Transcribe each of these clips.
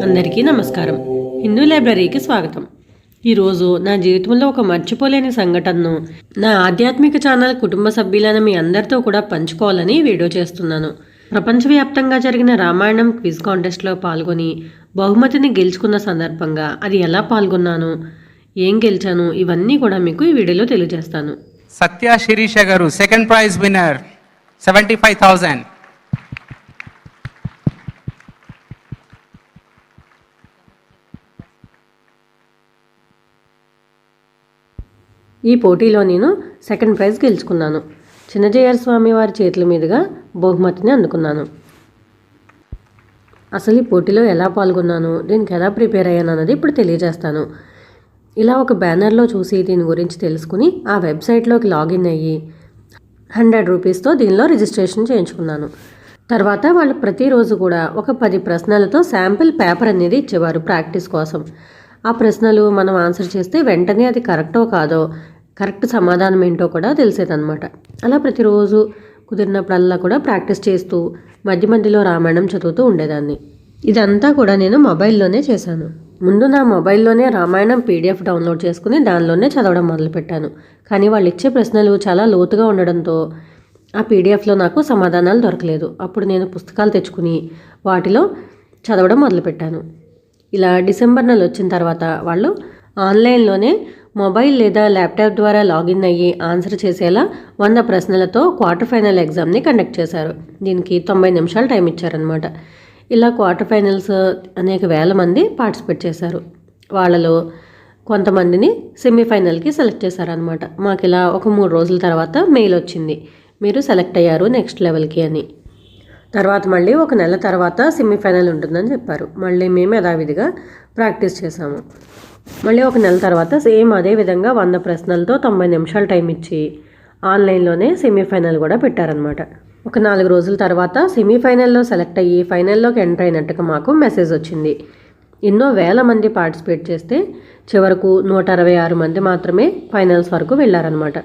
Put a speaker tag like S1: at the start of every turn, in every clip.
S1: అందరికీ నమస్కారం. హిందూ లైబ్రరీకి స్వాగతం. ఈరోజు నా జీవితంలో ఒక మర్చిపోలేని సంఘటనను నా ఆధ్యాత్మిక ఛానల్ కుటుంబ సభ్యులైన మీ అందరితో కూడా పంచుకోవాలని వీడియో చేస్తున్నాను. ప్రపంచవ్యాప్తంగా జరిగిన రామాయణం క్విజ్ కాంటెస్ట్లో పాల్గొని బహుమతిని గెలుచుకున్న సందర్భంగా అది ఎలా పాల్గొన్నాను, ఏం గెలిచాను, ఇవన్నీ కూడా మీకు ఈ వీడియోలో తెలియజేస్తాను.
S2: సత్య శిరీష గారు సెకండ్ ప్రైజ్ విన్నర్ 75,000.
S1: ఈ పోటీలో నేను సెకండ్ ప్రైజ్ గెలుచుకున్నాను. చిన్నజయర్ స్వామి వారి చేతుల మీదుగా బహుమతిని అందుకున్నాను. అసలు ఈ పోటీలో ఎలా పాల్గొన్నాను, దీనికి ఎలా ప్రిపేర్ అయ్యాను అన్నది ఇప్పుడు తెలియజేస్తాను. ఇలా ఒక బ్యానర్లో చూసి దీని గురించి తెలుసుకుని ఆ వెబ్సైట్లోకి లాగిన్ అయ్యి 100 రూపీస్తో దీనిలో రిజిస్ట్రేషన్ చేయించుకున్నాను. తర్వాత వాళ్ళు ప్రతిరోజు కూడా ఒక 10 ప్రశ్నలతో శాంపిల్ పేపర్ అనేది ఇచ్చేవారు ప్రాక్టీస్ కోసం. ఆ ప్రశ్నలు మనం ఆన్సర్ చేస్తే వెంటనే అది కరెక్టో కాదో, కరెక్ట్ సమాధానం ఏంటో కూడా తెలిసేదన్నమాట. అలా ప్రతిరోజు కుదిరినప్పుడల్లా కూడా ప్రాక్టీస్ చేస్తూ మధ్య మధ్యలో రామాయణం చదువుతూ ఉండేదాన్ని. ఇదంతా కూడా నేను మొబైల్లోనే చేశాను. ముందు నా మొబైల్లోనే రామాయణం PDF డౌన్లోడ్ చేసుకుని దానిలోనే చదవడం మొదలుపెట్టాను. కానీ వాళ్ళు ఇచ్చే ప్రశ్నలు చాలా లోతుగా ఉండడంతో ఆ PDFలో నాకు సమాధానాలు దొరకలేదు. అప్పుడు నేను పుస్తకాలు తెచ్చుకుని వాటిలో చదవడం మొదలుపెట్టాను. ఇలా డిసెంబర్ నెల వచ్చిన తర్వాత వాళ్ళు ఆన్లైన్లోనే మొబైల్ లేదా ల్యాప్టాప్ ద్వారా లాగిన్ అయ్యి ఆన్సర్ చేసేలా 100 ప్రశ్నలతో క్వార్టర్ ఫైనల్ ఎగ్జామ్ని కండక్ట్ చేశారు. దీనికి 90 నిమిషాలు టైం ఇచ్చారనమాట. ఇలా క్వార్టర్ ఫైనల్స్ అనేక వేల మంది పార్టిసిపేట్ చేశారు. వాళ్ళలో కొంతమందిని సెమీఫైనల్కి సెలెక్ట్ చేశారనమాట. మాకు ఇలా ఒక 3 రోజుల తర్వాత మెయిల్ వచ్చింది, మీరు సెలెక్ట్ అయ్యారు నెక్స్ట్ లెవెల్కి అని. తర్వాత మళ్ళీ ఒక నెల తర్వాత సెమీఫైనల్ ఉంటుందని చెప్పారు. మళ్ళీ మేము యథావిధిగా ప్రాక్టీస్ చేసాము. మళ్ళీ ఒక నెల తర్వాత సేమ్ అదే విధంగా 100 ప్రశ్నలతో 90 నిమిషాలు టైం ఇచ్చి ఆన్లైన్లోనే సెమీఫైనల్ కూడా పెట్టారనమాట. ఒక 4 రోజుల తర్వాత సెమీఫైనల్లో సెలెక్ట్ అయ్యి ఫైనల్లోకి ఎంటర్ అయినట్టుగా మాకు మెసేజ్ వచ్చింది. ఎన్నో వేల మంది పార్టిసిపేట్ చేస్తే చివరకు 166 మంది మాత్రమే ఫైనల్స్ వరకు వెళ్ళారనమాట.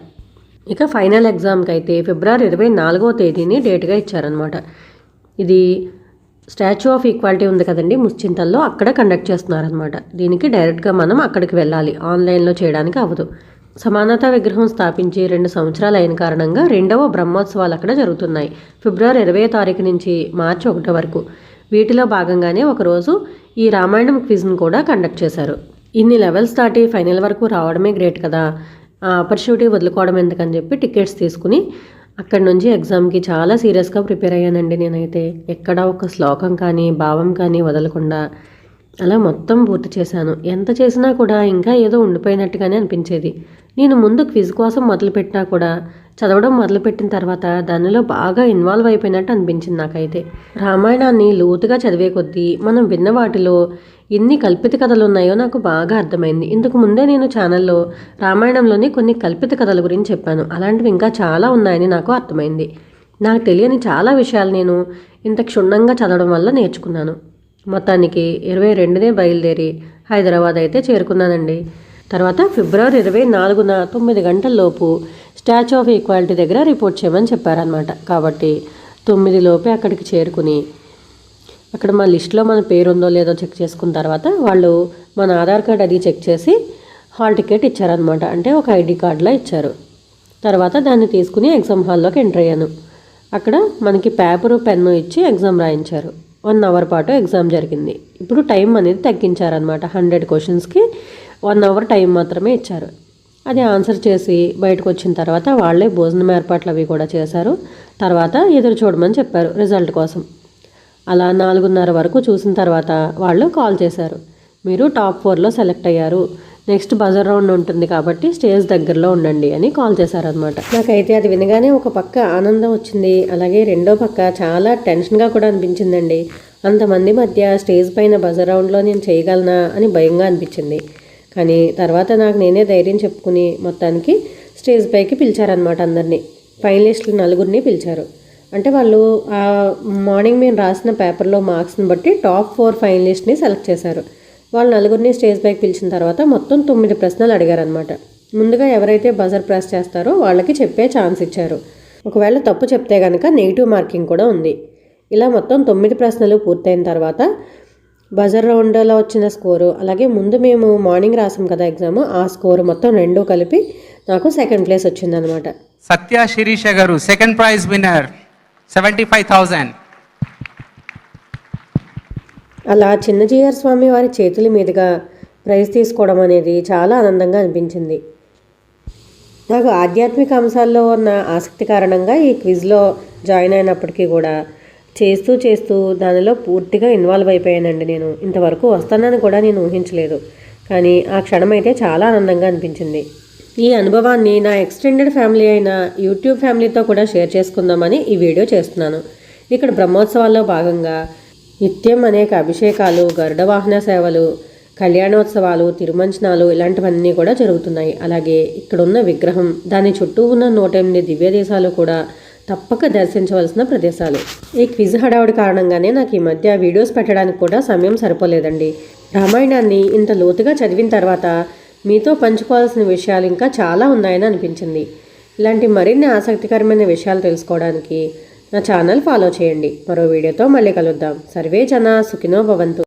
S1: ఇక ఫైనల్ ఎగ్జామ్కి అయితే ఫిబ్రవరి 24వ తేదీని డేట్గా ఇచ్చారనమాట. ఇది స్టాచ్యూ ఆఫ్ ఈక్వాలిటీ ఉంది కదండి ముచ్చింతల్లో, అక్కడ కండక్ట్ చేస్తున్నారనమాట. దీనికి డైరెక్ట్గా మనం అక్కడికి వెళ్ళాలి, ఆన్లైన్లో చేయడానికి అవ్వదు. సమానతా విగ్రహం స్థాపించి 2 సంవత్సరాలు అయిన కారణంగా 2వ బ్రహ్మోత్సవాలు అక్కడ జరుగుతున్నాయి. ఫిబ్రవరి 20వ తారీఖు నుంచి మార్చి 1 వరకు. వీటిలో భాగంగానే ఒకరోజు ఈ రామాయణం క్విజ్ను కూడా కండక్ట్ చేశారు. ఇన్ని లెవెల్స్ దాటి ఫైనల్ వరకు రావడమే గ్రేట్ కదా, ఆ ఆపర్చునిటీ వదులుకోవడం ఎందుకని చెప్పి టికెట్స్ తీసుకుని అక్కడి నుంచి ఎగ్జామ్కి చాలా సీరియస్గా ప్రిపేర్ అయ్యానండి. నేనైతే ఎక్కడ ఒక శ్లోకం కానీ భావం కానీ వదలకుండా అలా మొత్తం పూర్తి చేశాను. ఎంత చేసినా కూడా ఇంకా ఏదో ఉండిపోయినట్టుగానే అనిపించేది. నేను ముందు క్విజ్ కోసం మొదలుపెట్టినా కూడా చదవడం మొదలుపెట్టిన తర్వాత దానిలో బాగా ఇన్వాల్వ్ అయిపోయినట్టు అనిపించింది నాకైతే. రామాయణాన్ని లోతుగా చదివే కొద్దీ మనం విన్న వాటిలో ఎన్ని కల్పిత కథలు ఉన్నాయో నాకు బాగా అర్థమైంది. ఇంతకు ముందే నేను ఛానల్లో రామాయణంలోని కొన్ని కల్పిత కథల గురించి చెప్పాను. అలాంటివి ఇంకా చాలా ఉన్నాయని నాకు అర్థమైంది. నాకు తెలియని చాలా విషయాలు నేను ఇంత క్షుణ్ణంగా చదవడం వల్ల నేర్చుకున్నాను. మొత్తానికి 22నే బయలుదేరి హైదరాబాద్ అయితే చేరుకున్నానండి. తర్వాత ఫిబ్రవరి 24న 9 గంటల్లోపు స్టాచ్యూ ఆఫ్ ఈక్వాలిటీ దగ్గర రిపోర్ట్ చేయమని చెప్పారనమాట. కాబట్టి 9 లోపే అక్కడికి చేరుకుని అక్కడ మా లిస్ట్లో మన పేరు ఉందో లేదో చెక్ చేసుకున్న తర్వాత వాళ్ళు మన ఆధార్ కార్డ్ అది చెక్ చేసి హాల్ టికెట్ ఇచ్చారనమాట. అంటే ఒక ID కార్డులా ఇచ్చారు. తర్వాత దాన్ని తీసుకుని ఎగ్జామ్ హాల్లోకి ఎంటర్ అయ్యాను. అక్కడ మనకి పేపరు పెన్ను ఇచ్చి ఎగ్జామ్ రాయించారు. 1 అవర్ పాటు ఎగ్జామ్ జరిగింది. ఇప్పుడు టైం అనేది తగ్గించారనమాట. 100 క్వశ్చన్స్కి 1 అవర్ టైం మాత్రమే ఇచ్చారు. అది ఆన్సర్ చేసి బయటకు వచ్చిన తర్వాత వాళ్ళే భోజనం ఏర్పాట్లు అవి కూడా చేశారు. తర్వాత ఎదురు చూడమని చెప్పారు రిజల్ట్ కోసం. అలా 4:30 వరకు చూసిన తర్వాత వాళ్ళు కాల్ చేశారు, మీరు టాప్ 4లో సెలెక్ట్ అయ్యారు, నెక్స్ట్ బజర్ రౌండ్ ఉంటుంది కాబట్టి స్టేజ్ దగ్గరలో ఉండండి అని కాల్ చేశారనమాట. నాకైతే అది వినగానే ఒక పక్క ఆనందం వచ్చింది, అలాగే రెండో పక్క చాలా టెన్షన్గా కూడా అనిపించిందండి. అంతమంది మధ్య స్టేజ్ పైన బజర్ రౌండ్లో నేను చేయగలనా అని భయంగా అనిపించింది. కానీ తర్వాత నాకు నేనే ధైర్యం చెప్పుకుని మొత్తానికి స్టేజ్ పైకి పిలిచారనమాట. అందరినీ ఫైనలిస్టులు 4 పిలిచారు. అంటే వాళ్ళు మార్నింగ్ మేము రాసిన పేపర్లో మార్క్స్ని బట్టి టాప్ 4 ఫైనలిస్ట్ని సెలెక్ట్ చేశారు. వాళ్ళు 4 స్టేజ్ పైకి పిలిచిన తర్వాత మొత్తం 9 ప్రశ్నలు అడిగారనమాట. ముందుగా ఎవరైతే బజర్ ప్రెస్ చేస్తారో వాళ్ళకి చెప్పే ఛాన్స్ ఇచ్చారు. ఒకవేళ తప్పు చెప్తే కనుక నెగిటివ్ మార్కింగ్ కూడా ఉంది. ఇలా మొత్తం 9 ప్రశ్నలు పూర్తయిన తర్వాత బజర్ రౌండ్లో వచ్చిన స్కోరు, అలాగే ముందు మేము మార్నింగ్ రాసాం కదా ఎగ్జామ్, ఆ స్కోరు మొత్తం 2 కలిపి నాకు సెకండ్ ప్లేస్ వచ్చిందనమాట.
S2: సత్య శిరీష గారు సెకండ్ ప్రైజ్ విన్నర్ 75,000.
S1: అలా చిన్నజీయర్ స్వామి వారి చేతుల మీదుగా ప్రైజ్ తీసుకోవడం అనేది చాలా ఆనందంగా అనిపించింది. నాకు ఆధ్యాత్మిక అంశాల్లో ఉన్న ఆసక్తి కారణంగా ఈ క్విజ్లో జాయిన్ అయినప్పటికీ కూడా చేస్తూ దానిలో పూర్తిగా ఇన్వాల్వ్ అయిపోయానండి. నేను ఇంతవరకు వస్తానని కూడా నేను ఊహించలేదు, కానీ ఆ క్షణం అయితే చాలా ఆనందంగా అనిపించింది. ఈ అనుభవాన్ని నా ఎక్స్టెండెడ్ ఫ్యామిలీ అయిన యూట్యూబ్ ఫ్యామిలీతో కూడా షేర్ చేసుకుందామని ఈ వీడియో చేస్తున్నాను. ఇక్కడ బ్రహ్మోత్సవాల్లో భాగంగా నిత్యం అనేక అభిషేకాలు, గరుడ వాహన సేవలు, కళ్యాణోత్సవాలు, తిరుమంచనాలు ఇలాంటివన్నీ కూడా జరుగుతున్నాయి. అలాగే ఇక్కడున్న విగ్రహం, దాని చుట్టూ ఉన్న 108 దివ్య దేశాలు కూడా తప్పక దర్శించవలసిన ప్రదేశాలు. ఈ క్విజ్ హడావుడి కారణంగానే నాకు ఈ మధ్య వీడియోస్ పెట్టడానికి కూడా సమయం సరిపోలేదండి. రామాయణాన్ని ఇంత లోతుగా చదివిన తర్వాత మీతో పంచుకోవాల్సిన విషయాలు ఇంకా చాలా ఉన్నాయని అనిపించింది. ఇలాంటి మరిన్ని ఆసక్తికరమైన విషయాలు తెలుసుకోవడానికి నా ఛానల్ ఫాలో చేయండి. మరో వీడియోతో మళ్ళీ కలుద్దాం. సర్వే జనా సుఖినో భవంతు.